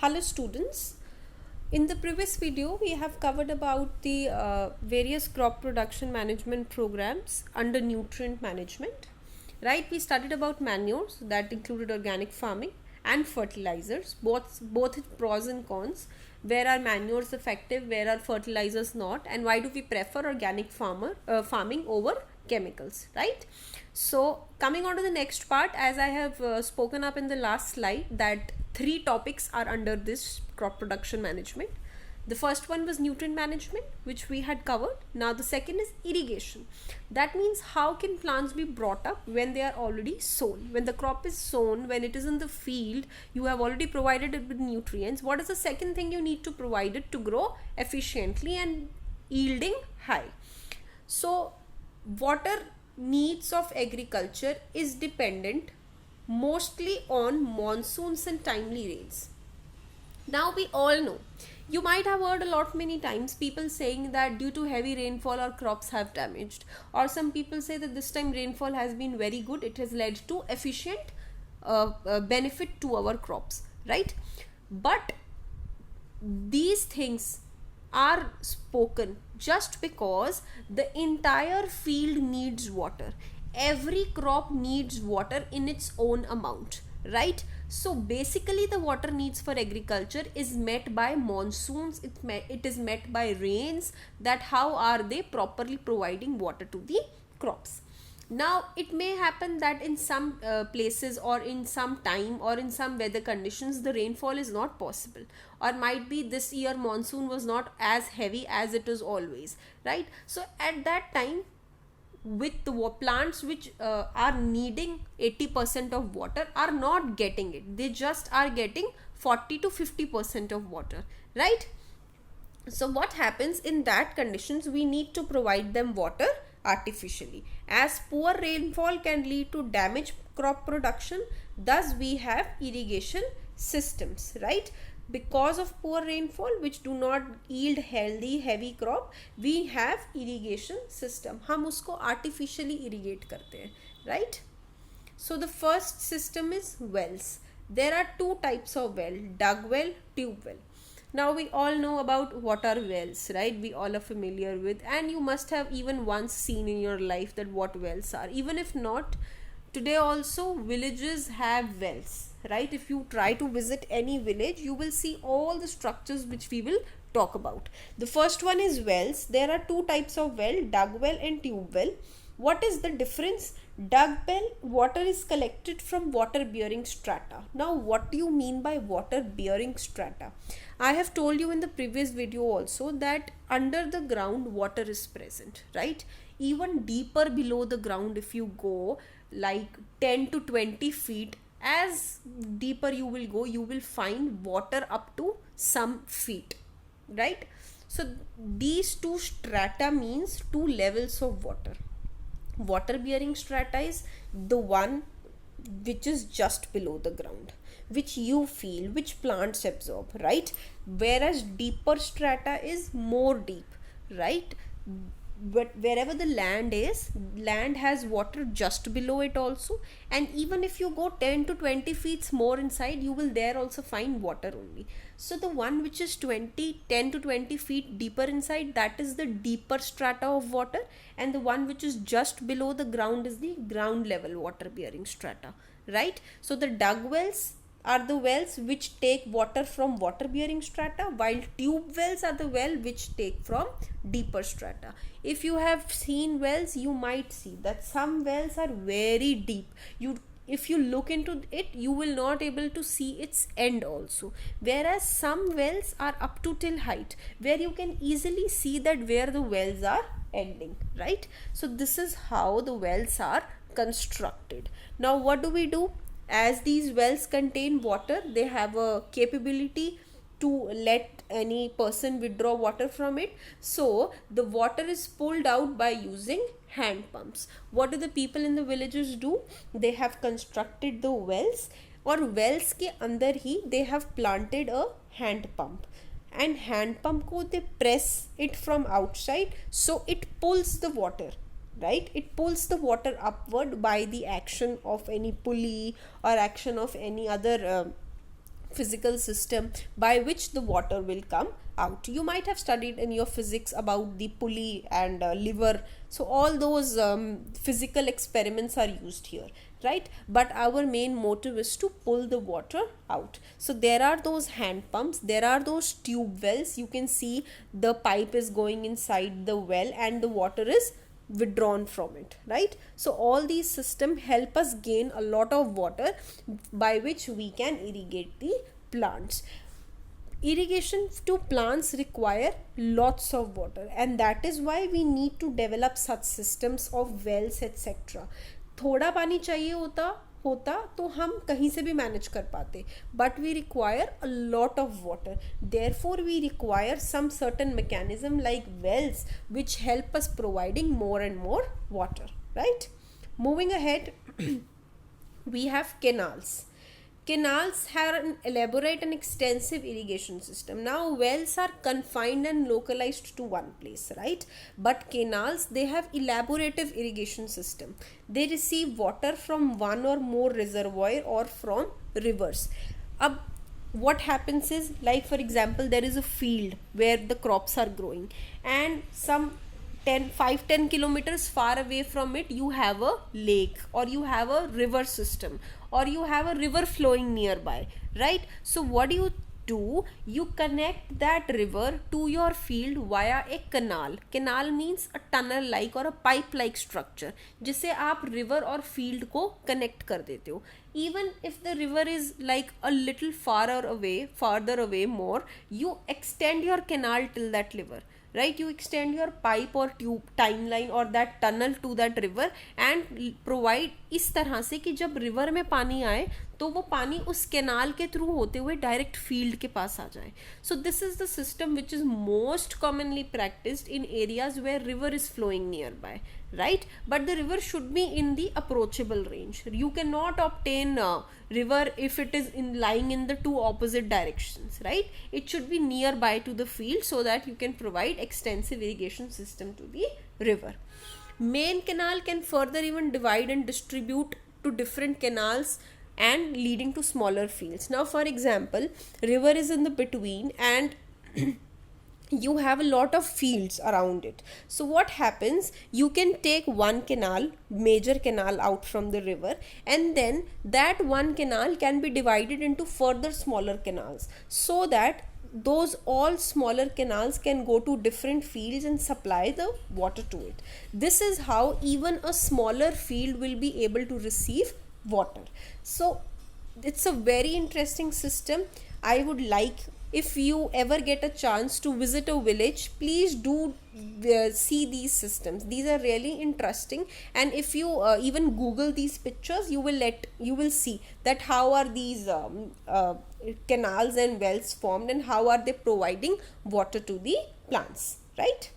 Hello students. In the previous video we have covered about the various crop production management programs under nutrient management. Right, we studied about manures that included organic farming and fertilizers, both its pros and cons. Where are manures effective, where are fertilizers not, and why do we prefer organic farming over chemicals, right? So coming on to the next part, as I have spoken up in the last slide, that three topics are under this crop production management. The first one was nutrient management, which we had covered. Now the second is irrigation. That means how can plants be brought up when they are already sown. When the crop is sown, when it is in the field, you have already provided it with nutrients. What is the second thing you need to provide it to grow efficiently and yielding high? So water needs of agriculture is dependent mostly on monsoons and timely rains. Now we all know, you might have heard a lot many times people saying that due to heavy rainfall our crops have damaged, or some people say that this time rainfall has been very good, it has led to efficient benefit to our crops, right? But these things are spoken just because the entire field needs water. Every crop needs water in its own amount, right? So basically the water needs for agriculture is met by monsoons, it is met by rains, that how are they properly providing water to the crops. Now it may happen that in some places or in some time or in some weather conditions the rainfall is not possible, or might be this year monsoon was not as heavy as it is always, right? So at that time, with the plants which are needing 80% of water are not getting it, they just are getting 40 to 50% of water, right? So what happens in that conditions, we need to provide them water artificially, as poor rainfall can lead to damage crop production. Thus we have irrigation systems, right? Because of poor rainfall which do not yield healthy heavy crop, we have irrigation system, हम उसको artificially irrigate करते हैं, right? So the first system is wells. There are two types of well, dug well, tube well. Now we all know about what are wells, right? We all are familiar with, and you must have even once seen in your life that what wells are. Even if not, today also villages have wells, right? If you try to visit any village, you will see all the structures which we will talk about. The first one is wells. There are two types of well, dug well and tube well. What is the difference? Dug well, water is collected from water bearing strata. Now what do you mean by water bearing strata? I have told you in the previous video also that under the ground water is present, right? Even deeper below the ground, if you go like 10 to 20 feet, as deeper you will go, you will find water up to some feet, right? So these two strata means two levels of water. Water bearing strata is the one which is just below the ground, which you feel, which plants absorb, right? Whereas deeper strata is more deep, right? But wherever the land is, land has water just below it also, and even if you go 10 to 20 feet more inside, you will there also find water only. So the one which is 10 to 20 feet deeper inside, that is the deeper strata of water, and the one which is just below the ground is the ground level water bearing strata, right? So the dug wells are the wells which take water from water bearing strata, while tube wells are the well which take from deeper strata. If you have seen wells, you might see that some wells are very deep. If you look into it, you will not able to see its end also, whereas some wells are up to till height where you can easily see that where the wells are ending, right? So this is how the wells are constructed. Now what do we do? As these wells contain water, they have a capability to let any person withdraw water from it. So the water is pulled out by using hand pumps. What do the people in the villages do? They have constructed the wells, और wells के अंदर ही they have planted a hand pump, and hand pump को they press it from outside, so it pulls the water, right? It pulls the water upward by the action of any pulley or action of any other physical system by which the water will come out. You might have studied in your physics about the pulley and lever, so all those physical experiments are used here, right? But our main motive is to pull the water out. So there are those hand pumps, there are those tube wells. You can see the pipe is going inside the well and the water is withdrawn from it, right? So all these systems help us gain a lot of water by which we can irrigate the plants. Irrigation to plants require lots of water, and that is why we need to develop such systems of wells etc. थोड़ा पानी चाहिए होता तो हम कहीं से भी manage कर पाते, but we require a lot of water. Therefore we require some certain mechanism like wells which help us providing more and more water, right? Moving ahead, we have canals. Canals have an elaborate and extensive irrigation system. Now wells are confined and localized to one place, right? But canals, they have elaborative irrigation system. They receive water from one or more reservoir or from rivers. What happens is, like for example, there is a field where the crops are growing, and some 5-10 kilometers far away from it you have a lake, or you have a river system, or you have a river flowing nearby, right? So what do, you connect that river to your field via a canal. Canal means a tunnel like or a pipe like structure जिसे आप river और field को connect कर देते हो. Even if the river is like a little farther away more, you extend your canal till that river, right? You extend your pipe or tube timeline or that tunnel to that river and provide इस तरह से कि जब river में पानी आए तो वो पानी उस कैनाल के थ्रू होते हुए डायरेक्ट फील्ड के पास आ जाए. So this is the system which is most commonly practised in areas where river is flowing nearby, right? But the river should be in the approachable range. You cannot obtain river if it is lying in the two opposite directions, right? It should be nearby to the field so that you can provide extensive irrigation system to the river. Main canal can further even divide and distribute to different canals and leading to smaller fields. Now for example, river is in the between and you have a lot of fields around it. So what happens, you can take one canal, major canal out from the river, and then that one canal can be divided into further smaller canals so that those all smaller canals can go to different fields and supply the water to it. This is how even a smaller field will be able to receive water. So it's a very interesting system. I would like, if you ever get a chance to visit a village, please do see these systems. These are really interesting, and if you even Google these pictures, you will see that how are these canals and wells formed and how are they providing water to the plants, right?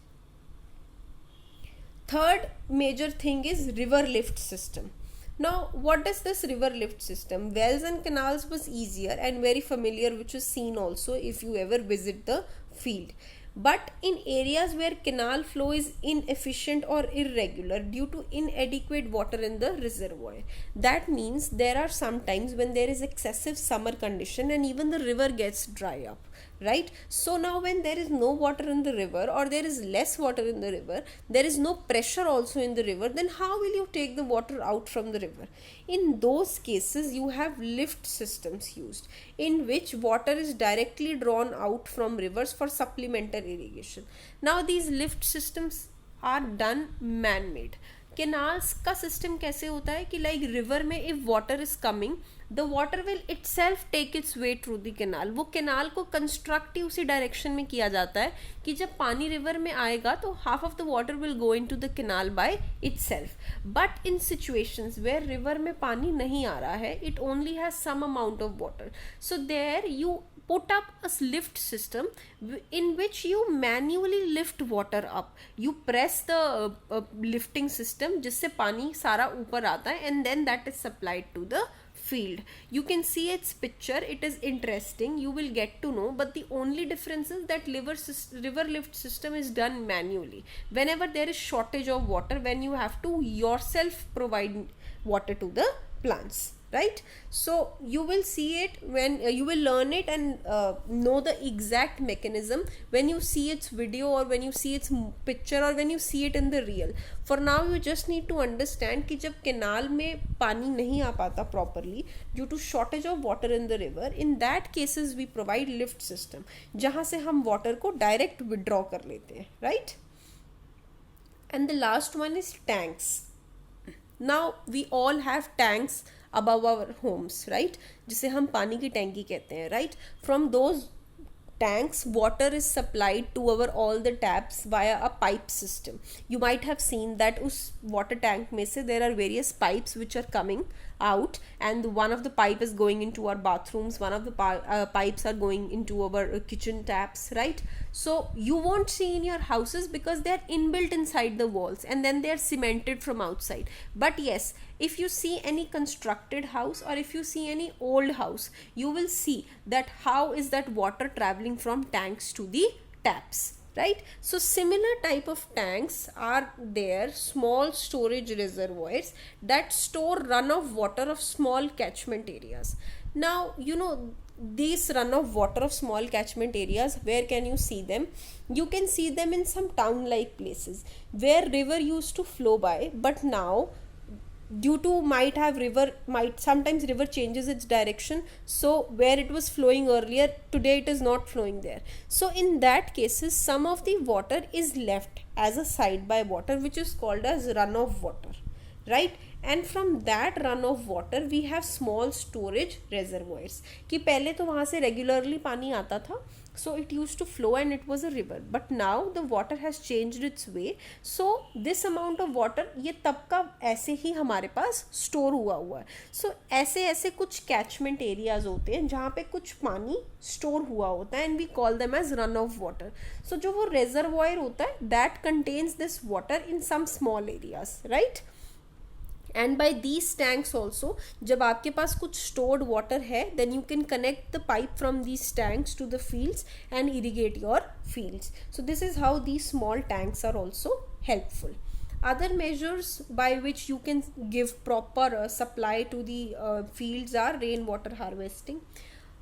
Third major thing is river lift system. Now what is this river lift system? Wells and canals was easier and very familiar, which is seen also if you ever visit the field. But in areas where canal flow is inefficient or irregular due to inadequate water in the reservoir, that means there are some times when there is excessive summer condition and even the river gets dry up, right? So now when there is no water in the river, or there is less water in the river, there is no pressure also in the river, then how will you take the water out from the river? In those cases you have lift systems used, in which water is directly drawn out from rivers for supplementary irrigation. Now these lift systems are done man-made. Canals का system कैसे होता है कि like river में if water is coming, the water will itself take its way through the canal. वो canal को construct ही उसी direction में किया जाता है कि जब पानी river में आएगा तो half of the water will go into the canal by itself. But in situations where river में पानी नहीं आ रहा है, it only has some amount of water. So there you put up a lift system in which you manually lift water up. You press the lifting system जिससे पानी सारा ऊपर आता है, and then that is supplied to the field. You can see its picture, it is interesting, you will get to know, but the only difference is that river lift system is done manually. Whenever there is shortage of water, when you have to yourself provide water to the plants, right? So you will see it when you will learn it and know the exact mechanism when you see its video or when you see its picture or when you see it in the real. For now you just need to understand कि जब canal में पानी नहीं आ पाता properly due to shortage of water in the river, in that cases we provide lift system जहाँ से हम water को direct withdraw कर लेते हैं, right? And the last one is tanks. Now we all have tanks above our homes, right? जिसे हम पानी की टैंकी कहते हैं, right? From those tanks water is supplied to our all the taps via a pipe system. You might have seen that उस water tank में से there are various pipes which are coming out, and one of the pipe is going into our bathrooms, one of the pipes are going into our kitchen taps, right? So you won't see in your houses because they are inbuilt inside the walls and then they are cemented from outside. But yes, if you see any constructed house or if you see any old house, you will see that how is that water traveling from tanks to the taps, right? So similar type of tanks are there, small storage reservoirs that store runoff water of small catchment areas. Now you know these runoff water of small catchment areas, where can you see them? You can see them in some town like places where river used to flow by, but now due to sometimes river changes its direction, so where it was flowing earlier, today it is not flowing there. So in that cases some of the water is left as a side by water which is called as runoff water, right? And from that runoff water we have small storage reservoirs कि पहले तो वहाँ से regularly पानी आता था, so it used to flow and it was a river, but now the water has changed its way, so this amount of water ये तब का ऐसे ही हमारे पास store हुआ है. So ऐसे ऐसे कुछ catchment areas होते हैं जहाँ पे कुछ पानी store हुआ होता है and we call them as runoff water. So जो वो reservoir होता है that contains this water in some small areas, right? And by these tanks also, जब आपके पास कुछ stored water है, then you can connect the pipe from these tanks to the fields and irrigate your fields. So this is how these small tanks are also helpful. Other measures by which you can give proper supply to the fields are rainwater harvesting.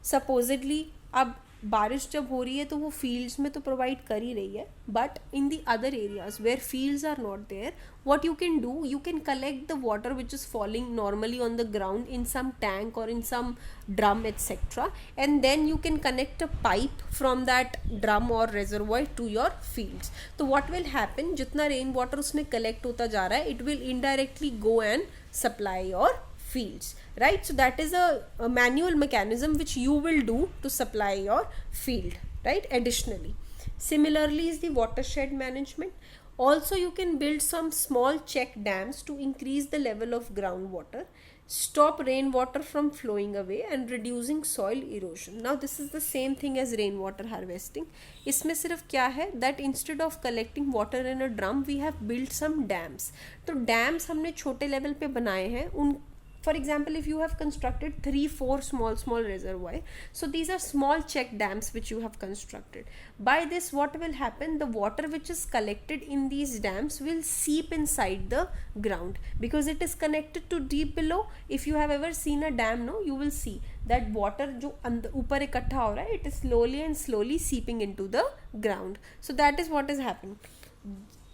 Supposedly अब बारिश जब हो रही है तो वो fields में तो प्रोवाइड कर ही रही है, but in the other areas where fields are not there, what you can do, you can collect the water which is falling normally on the ground in some tank or in some drum etc, and then you can connect a pipe from that drum or reservoir to your fields. So what will happen, जितना rain water उसमें collect होता जा रहा है, it will indirectly go and supply your fields, right? So that is a manual mechanism which you will do to supply your field, right? Additionally, similarly is the watershed management. Also you can build some small check dams to increase the level of groundwater, stop rainwater from flowing away and reducing soil erosion. Now this is the same thing as rainwater harvesting. इसमें सिर्फ क्या है that instead of collecting water in a drum we have built some dams. तो dams हमने छोटे level पे बनाए हैं. उन for example, if you have constructed 3-4 small reservoir, so these are small check dams which you have constructed. By this what will happen, the water which is collected in these dams will seep inside the ground because it is connected to deep below. If you have ever seen a dam, no, you will see that water जो ऊपर इकट्ठा हो रहा है, it is slowly and slowly seeping into the ground. So that is what is happening.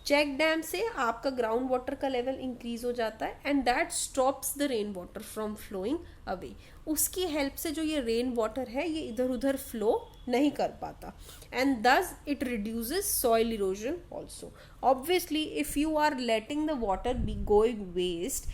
Check dam से आपका ground water का level increase हो जाता है and that stops the rain water from flowing away. उसकी हेल्प से जो ये रेन वाटर है ये इधर उधर फ्लो नहीं कर पाता and thus it reduces soil erosion also. Obviously if you are letting the water be going waste,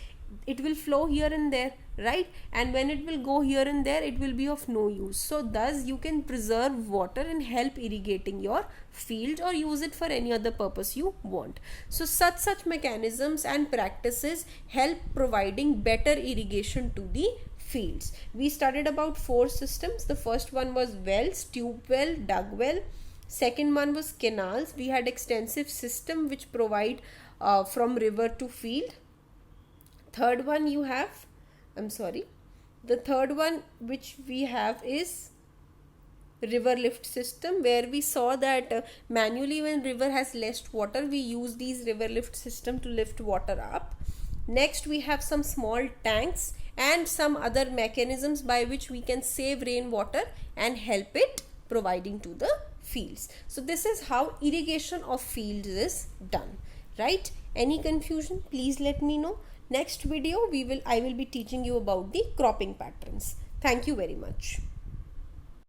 it will flow here and there, right? And when it will go here and there, it will be of no use. So thus you can preserve water and help irrigating your field or use it for any other purpose you want. So such mechanisms and practices help providing better irrigation to the fields. We studied about 4 systems. The first one was wells, tube well, dug well. Second one was canals. We had extensive system which provide from river to field. Third one the third one which we have is river lift system, where we saw that manually when river has less water we use these river lift system to lift water up. Next we have some small tanks and some other mechanisms by which we can save rainwater and help it providing to the fields. So this is how irrigation of fields is done, right? Any confusion, please let me know. Next video I will be teaching you about the cropping patterns. Thank you very much.